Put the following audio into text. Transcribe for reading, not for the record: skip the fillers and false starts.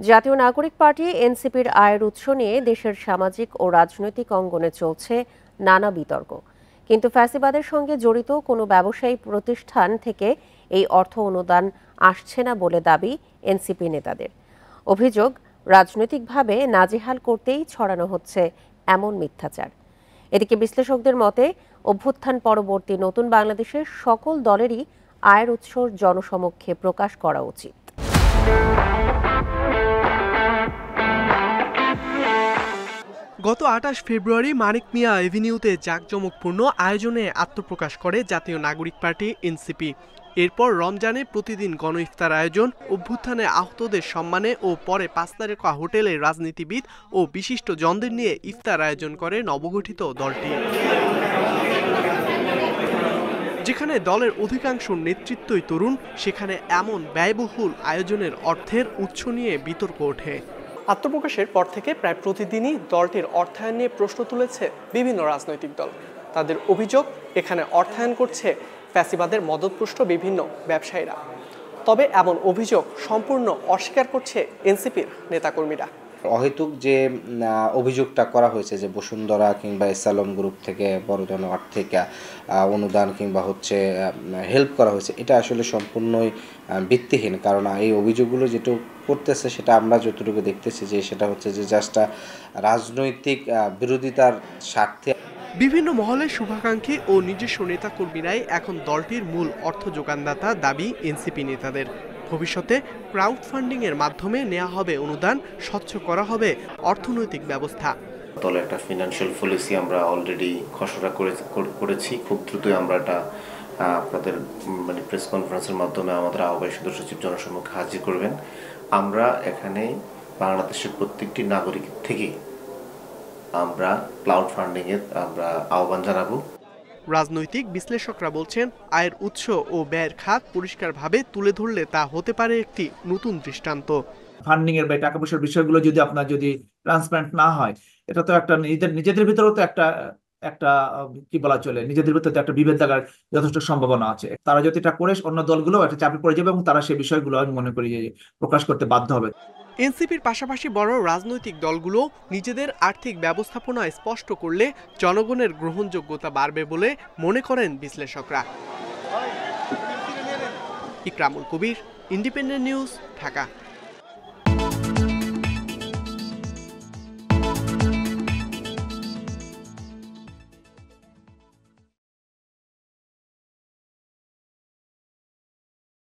জাতীয় নাগরিক পার্টি এনসিপির আয়ের উৎস নিয়ে দেশের সামাজিক ও রাজনৈতিক অঙ্গনে চলছে নানা বিতর্ক। কিন্তু ফ্যাসিবাদের সঙ্গে জড়িত কোনো ব্যবসায়ী প্রতিষ্ঠান থেকে এই অর্থ অনুদান আসছে না বলে দাবি এনসিপি নেতাদের। অভিযোগ, রাজনৈতিকভাবে নাজেহাল করতেই ছড়ানো হচ্ছে এমন মিথ্যাচার। এদিকে বিশ্লেষকদের মতে অভ্যুত্থান পরবর্তী নতুন বাংলাদেশের সকল দলেরই আয়ের উৎস জনসমক্ষে প্রকাশ করা উচিত। গত ২৮ ফেব্রুয়ারি মানিক মিয়া এভিনিউতে জাঁকজমকপূর্ণ আয়োজনে আত্মপ্রকাশ করে জাতীয় নাগরিক পার্টি এনসিপি। এরপর রমজানে প্রতিদিন গণইফতার আয়োজন, অভ্যুত্থানে আহতদের সম্মানে ও পরে ৫ তারকা হোটেলে রাজনীতিবিদ ও বিশিষ্ট জনদের নিয়ে ইফতার আয়োজন করে নবগঠিত দলটি। যেখানে দলের অধিকাংশ নেতৃত্বই তরুণ, সেখানে এমন ব্যয়বহুল আয়োজনের অর্থের উৎস নিয়ে বিতর্ক ওঠে। আত্মপ্রকাশের পর থেকে প্রায় প্রতিদিনই দলটির অর্থায়ন নিয়ে প্রশ্ন তুলেছে বিভিন্ন রাজনৈতিক দল। তাদের অভিযোগ, এখানে অর্থায়ন করছে ফ্যাসিবাদের মদতপুষ্ট বিভিন্ন ব্যবসায়ীরা। তবে এমন অভিযোগ সম্পূর্ণ অস্বীকার করছে এনসিপির নেতাকর্মীরা। অহেতুক যে অভিযোগটা করা হয়েছে যে বসুন্ধরা কিংবা এসালম গ্রুপ থেকে বড় ধরনের আর্থিক অনুদান কিংবা হেল্প করা হয়েছে, এটা আসলে সম্পূর্ণই ভিত্তিহীন। কারণ এই অভিযোগগুলো যেটা করতেছে সেটা আমরা যতটুকু দেখতেছি যে সেটা হচ্ছে যে জাস্ট রাজনৈতিক বিরোধিতার স্বার্থে। বিভিন্ন মহলের শুভাকাঙ্ক্ষী ও নিজস্ব নেতাকর্মীরাই এখন দলটির মূল অর্থ যোগানদাতা দাবি এনসিপি নেতাদের। ভবিষ্যতে ক্রাউড ফান্ডিং এর মাধ্যমে নেওয়া হবে অনুদান, স্বচ্ছ করা হবে অর্থনৈতিক ব্যবস্থা। দলের একটা ফিনান্সিয়াল পলিসি আমরা অলরেডি খসড়া করেছি। খুব দ্রুতই আমরা এটা আপনাদের প্রেস কনফারেন্সের মাধ্যমে আমাদের আহ্বায়ক সদস্য সচিব জনসম্মুখে হাজির করবেন। আমরা এখানে বাংলাদেশের প্রত্যেকটি নাগরিক থেকে আমরা ক্লাউড ফান্ডিং এর আমরা আহ্বান জানাবো। রাজনৈতিক বিশ্লেষকরা বলছেন, আয়ের উৎস ও ব্যয়ের খাত পরিষ্কারভাবে তুলে ধরলে তা হতে পারে একটি নতুন দৃষ্টান্ত। ফান্ডিং এর বা টাকা পয়সার বিষয়গুলো যদি ট্রান্সপারেন্ট না হয়, এটা তো একটা নিজেদের ভিতরেও তো একটা কি বলা চলে, নিজেদের ভিতরে তো একটা বিভেদ থাকার যথেষ্ট সম্ভাবনা আছে। তারা যদি এটা করে অন্য দলগুলো একটা চাপে পড়ে যাবে এবং তারা সেই বিষয়গুলো আমি মনে করি যে প্রকাশ করতে বাধ্য হবে। এনসিপির পাশাপাশি বড় রাজনৈতিক দলগুলো নিজেদের আর্থিক ব্যবস্থাপনা স্পষ্ট করলে জনগণের গ্রহণযোগ্যতা বাড়বে বলে মনে করেন বিশ্লেষকরা। ইকরামুল কবির, ইন্ডিপেন্ডেন্ট নিউজ, ঢাকা।